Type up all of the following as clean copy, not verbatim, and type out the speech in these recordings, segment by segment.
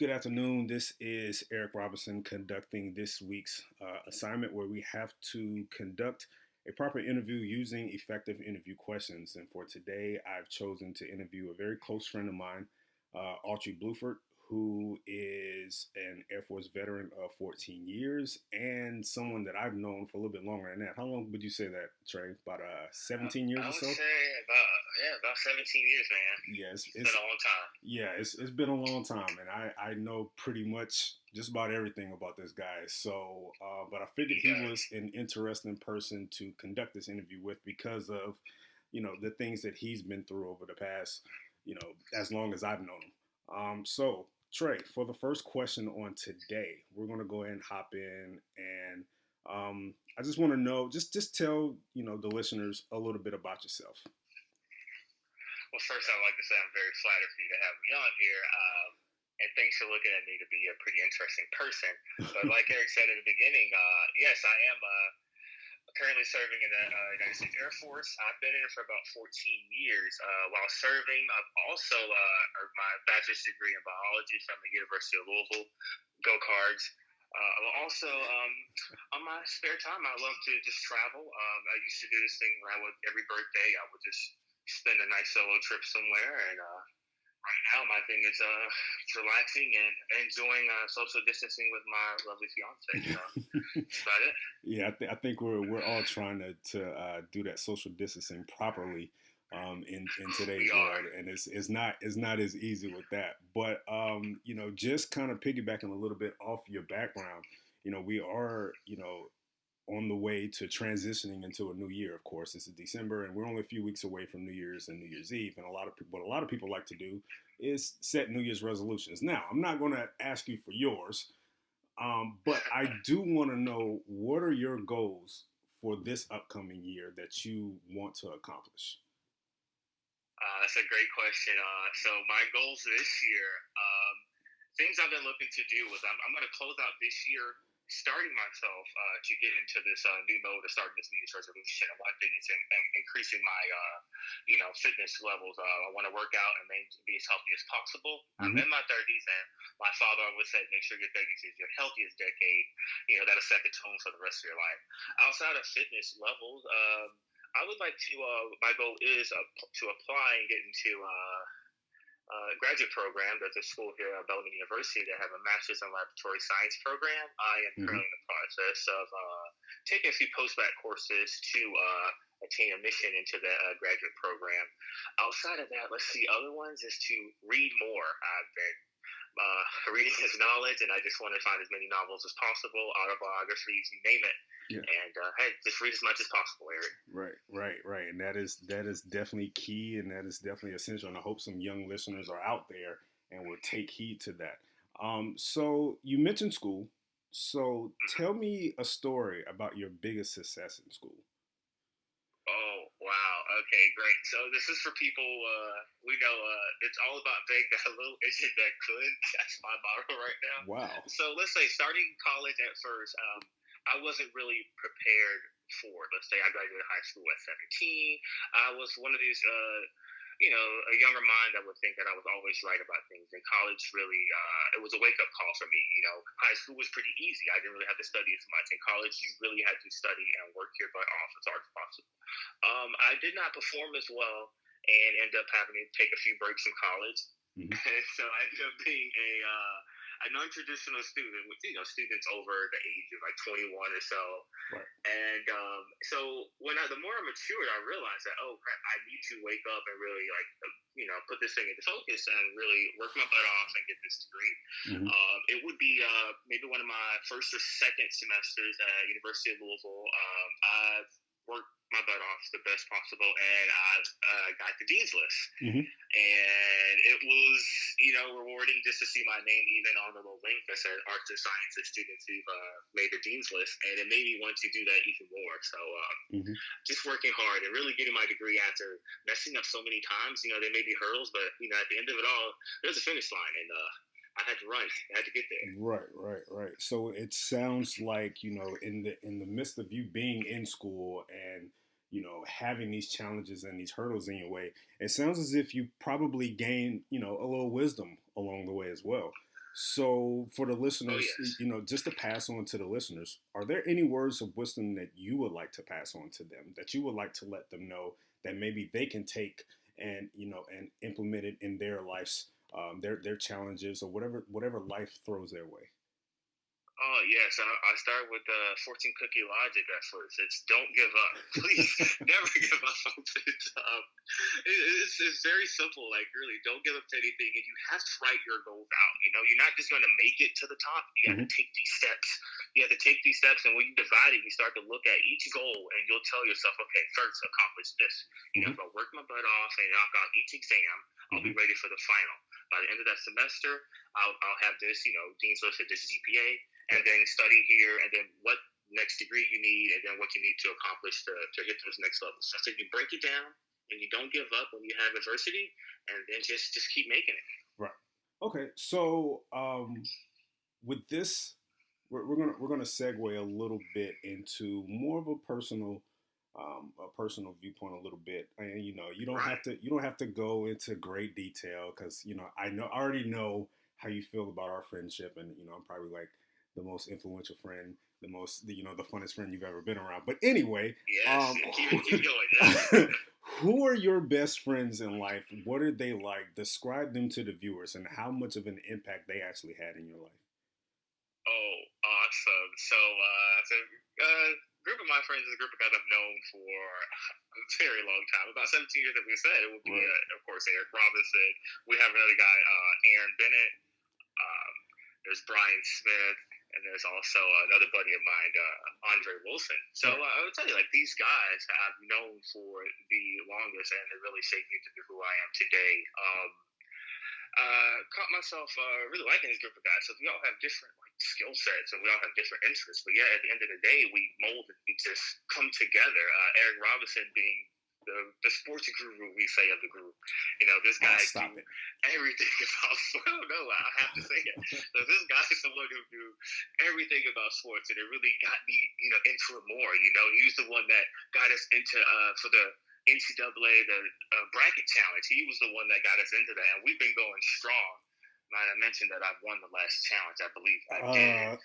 Good afternoon. This is Eric Robinson conducting this week's assignment where we have to conduct a proper interview using effective interview questions. And for today, I've chosen to interview a very close friend of mine, Autry Bluford, who is an Air Force veteran of 14 years and someone that I've known for a little bit longer than that. How long would you say that, Trey? About 17 years I or would so? say about 17 years, man. Yes, It's been a long time. it's been a long time, and I know pretty much just about everything about this guy. So, but I figured He he does. was an interesting person to conduct this interview with because of the things that he's been through over the past as long as I've known him. So Trey, for the first question on today, we're gonna go ahead and hop in, and I just want to know, just tell the listeners a little bit about yourself. Well, first, I'd like to say I'm very flattered for you to have me on here. And thanks for looking at me to be a pretty interesting person. But like Eric said in the beginning, yes, I am currently serving in the United States Air Force. I've been in it for about 14 years. While serving, I've also earned my bachelor's degree in biology from the University of Louisville. Go Cards. Also, on my spare time, I love to just travel. I used to do this thing where I would, every birthday, I would just spend a nice solo trip somewhere. And right now, my thing is relaxing and enjoying social distancing with my lovely fiance. So that's about it. Yeah, I think we're all trying to do that social distancing properly in today's We are. world, and it's not as easy with that. But just kind of piggybacking a little bit off your background, we are on the way to transitioning into a new year. Of course, this is December, and we're only a few weeks away from New Year's and New Year's Eve. And what a lot of people like to do is set New Year's resolutions. Now, I'm not going to ask you for yours, but I do want to know, what are your goals for this upcoming year that you want to accomplish? That's a great question. So my goals this year, things I've been looking to do was I'm going to close out this year, starting myself to get into this new mode of starting this New Year's resolution. And one thing is increasing my fitness levels. I want to work out and be as healthy as possible. I'm Mm-hmm. in my 30s, and my father always said, make sure your 30s is your healthiest decade. That'll set the tone for the rest of your life. Outside of fitness levels, I would like to. My goal is to apply and get into graduate program. There's a school here at Bellarmine University that have a master's in laboratory science program. I am Mm-hmm. currently in the process of taking a few post-bac courses to attain admission into the graduate program. Outside of that, let's see, other ones is to read more. I've been reading his knowledge, and I just want to find as many novels as possible, autobiographies, you name it. Yeah. And hey, just read as much as possible, Eric. Right. And that is definitely key, and that is definitely essential. And I hope some young listeners are out there and will take heed to that. So you mentioned school. So Mhm. tell me a story about your biggest success in school. Oh, wow. Okay, great. So this is for people, we know it's all about big, that little engine that could. That's my motto right now. Wow. So let's say starting college at first, I wasn't really prepared for it. Let's say I graduated high school at 17. I was one of these, a younger mind that would think that I was always right about things. And college really, it was a wake up call for me. High school was pretty easy. I didn't really have to study as much. In college, you really had to study and work your butt off as hard as possible. I did not perform as well and end up having to take a few breaks from college. Mm-hmm. So I ended up being a non-traditional student, with students over the age of like 21 or so. Right. And so the more I matured, I realized that, oh crap, I need to wake up and really put this thing into focus and really work my butt off and get this degree. Mm-hmm. It would be maybe one of my first or second semesters at University of Louisville. I've worked my butt off the best possible, and I've got the dean's list. Mm-hmm. And it was, rewarding just to see my name even on the little link that said arts and sciences students who've made the dean's list, and it made me want to do that even more. So Mm-hmm. just working hard and really getting my degree after messing up so many times. There may be hurdles, but at the end of it all, there's a finish line, and I had to run. I had to get there. Right. So it sounds like, in the midst of you being in school and having these challenges and these hurdles in your way, it sounds as if you probably gained a little wisdom along the way as well. So, for the Oh listeners, yes. just to pass on to the listeners, are there any words of wisdom that you would like to pass on to them, that you would like to let them know that maybe they can take and and implement it in their lives, their challenges or whatever life throws their way? Oh yes, I start with the 14 cookie logic at first. It's don't give up. Please never give up, folks. It's very simple. Like really, don't give up to anything, and you have to write your goals out. You know, you're not just going to make it to the top. You have Hmm. to take these steps. You have to take these steps, and when you divide it, you start to look at each goal, and you'll tell yourself, okay, first accomplish this. You know, Hmm. if I work my butt off and knock out each exam, I'll be Hmm. ready for the final. By the end of that semester, I'll have this. You know, Dean's List at this GPA, and Right. then study here, and then what next degree you need, and then what you need to accomplish to hit those next levels. So you break it down, and you don't give up when you have adversity, and then just keep making it. Right. Okay. So, with this, we're gonna segue a little bit into more of a personal viewpoint a little bit, and you don't Right. have to go into great detail because I already know how you feel about our friendship, and I'm probably like the most influential friend, the funnest friend you've ever been around. But anyway, Yes. um, Keep going. Yes. who are your best friends in life? What are they like? Describe them to the viewers and how much of an impact they actually had in your life. Oh, awesome. So group of my friends is a group of guys I've known for a very long time, about 17 years. That we said it would be, Right. of course, Eric Robinson. We have another guy, Aaron Bennett. Um, there's Brian Smith, and there's also another buddy of mine, Andre Wilson. So Right. I would tell you, like these guys I've known for the longest, and they really shaped me to be who I am today. Caught myself really liking this group of guys. So we all have different like skill sets and we all have different interests. But yeah, at the end of the day, we mold and we just come together. Eric Robinson being the sports guru we say of the group. You know, this Oh, guy stop knew it. everything about sports. Oh no, I have to say it. So this guy is someone who knew everything about sports, and it really got me, into it more. You know, he was the one that got us into for the NCAA the bracket challenge. He was the one that got us into that, and we've been going strong. Might I mentioned that I've won the last challenge? I believe I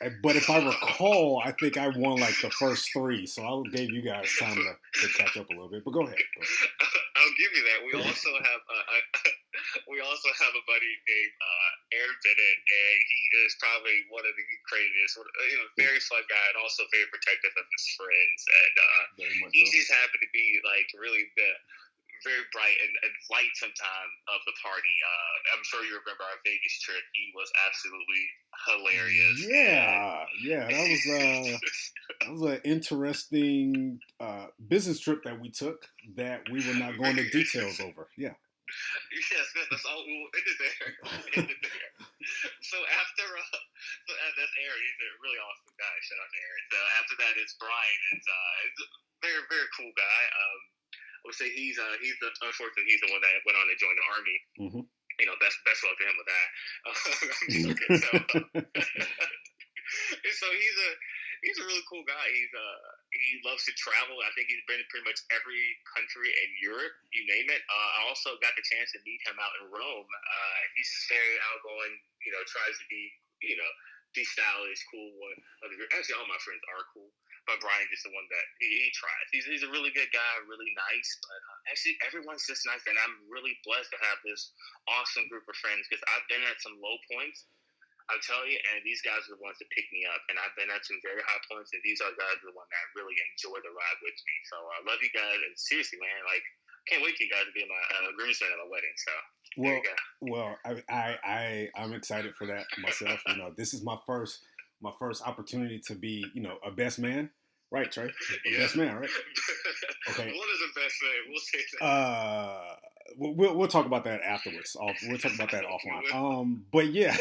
did. But if I recall, I think I won like the first three, so I gave you guys time to catch up a little bit. But go ahead. Go I'll give you that. We also have we also have a buddy named Aaron Bennett, and he is probably one of the craziest, very fun guy, and also very protective of his friends. And Very much he so. just happened to be like really the very bright and light sometime of the party. I'm sure you remember our Vegas trip. He was absolutely hilarious. Yeah, that was an interesting business trip that we took that we will not go into details over. Yeah. Yes, that's all. We'll end it there. We'll end it there. So after, that's Aaron. He's a really awesome guy. Shout out to Aaron. So after that, it's Brian. It's a very very cool guy. I would say unfortunately he's the one that went on to join the army. Hmm. You know, best luck to him with that. I'm joking. So he's a really cool guy. He loves to travel. I think he's been in pretty much every country in Europe, you name it. I also got the chance to meet him out in Rome. He's just very outgoing. You know, tries to be the stylish, cool one. Actually, all my friends are cool, but Brian is the one that he tries. He's a really good guy, really nice. But actually, everyone's just nice, and I'm really blessed to have this awesome group of friends because I've been at some low points. I'll tell you, and these guys are the ones that pick me up. And I've been at some very high points, and these are guys are the ones that really enjoy the ride with me. So I love you guys, and seriously, man, like can't wait for you guys to be my groomsmen at my wedding. So there Well, you go. I'm excited for that myself. This is my first opportunity to be a best man, right, Trey? A Yeah. best man, right? Okay. What is the best thing? We'll say that. We'll talk about that afterwards. We'll talk about that offline. But yeah,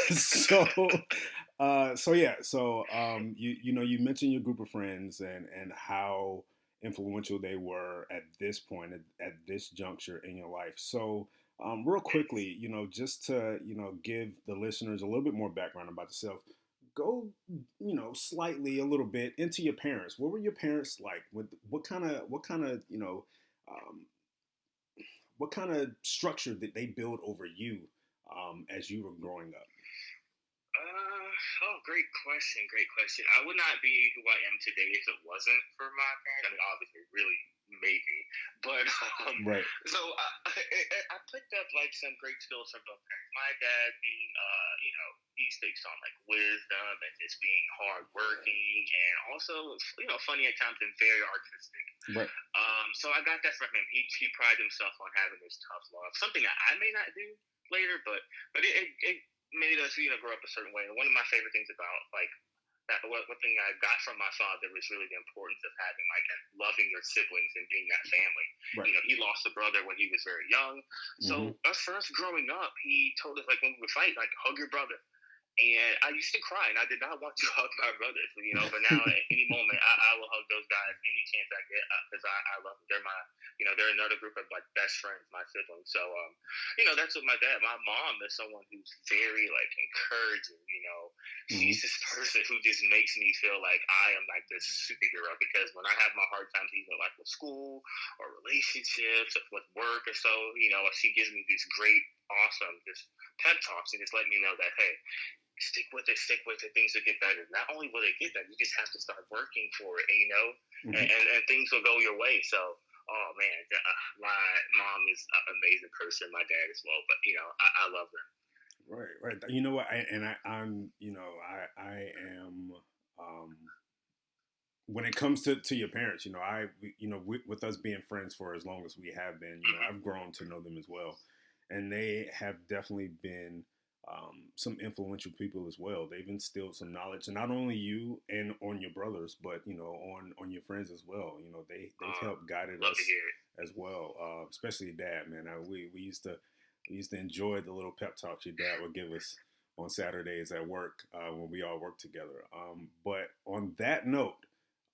you mentioned your group of friends and how influential they were at this point at this juncture in your life. So real quickly, just to give the listeners a little bit more background about yourself. Go, slightly a little bit into your parents. What were your parents like? What kind of um, what kind of structure did they build over you as you were growing up? Oh, great question. Great question. I would not be who I am today if it wasn't for my parents. I mean, obviously, it really made me. But Right. so I picked up like some great skills from both parents. My dad being, he speaks on like wisdom and just being hardworking and also, funny at times and very artistic. Right. So I got that from him. He prided himself on having this tough love, something that I may not do later, but it made us, grow up a certain way. And one of my favorite things about like that, one thing I got from my father was really the importance of having like loving your siblings and being that family. Right. He lost a brother when he was very young, so for us growing up, he told us like when we would fight, like hug your brother. And I used to cry, and I did not want to hug my brothers, But now, at any moment, I will hug those guys any chance I get because I love them. They're my, they're another group of like best friends, my siblings. So, that's what my dad. My mom is someone who's very like encouraging. She's this person who just makes me feel like I am like this superhero because when I have my hard times, even like with school or relationships, or with work or so, she gives me these great, awesome, just pep talks and just let me know that hey, stick with it. Things will get better. Not only will they get better, you just have to start working for it, and things will go your way. So, oh man, my mom is an amazing person. My dad as well, but I love them. Right. You know what? I'm, I am. When it comes to your parents, with us being friends for as long as we have been, I've grown to know them as well, and they have definitely been some influential people as well. They've instilled some knowledge, and not only you and on your brothers, but on your friends as well. They've helped guided Love to us hear it. as well, especially dad. Man, we used to enjoy the little pep talks your dad would give us on Saturdays at work when we all worked together. But on that note,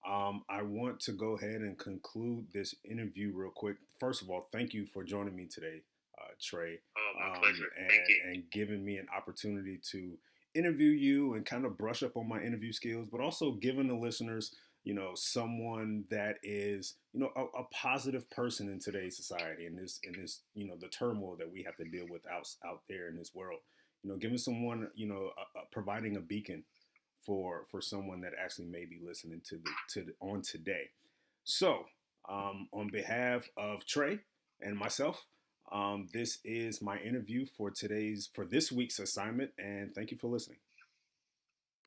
I want to go ahead and conclude this interview real quick. First of all, thank you for joining me today, Trey, Oh, my pleasure. Thank you. and giving me an opportunity to interview you and kind of brush up on my interview skills, but also giving the listeners, someone that is, a positive person in today's society, in this, the turmoil that we have to deal with out there in this world. Giving someone, providing a beacon for someone that actually may be listening on today. So, on behalf of Trey and myself, this is my interview for this week's assignment, and thank you for listening.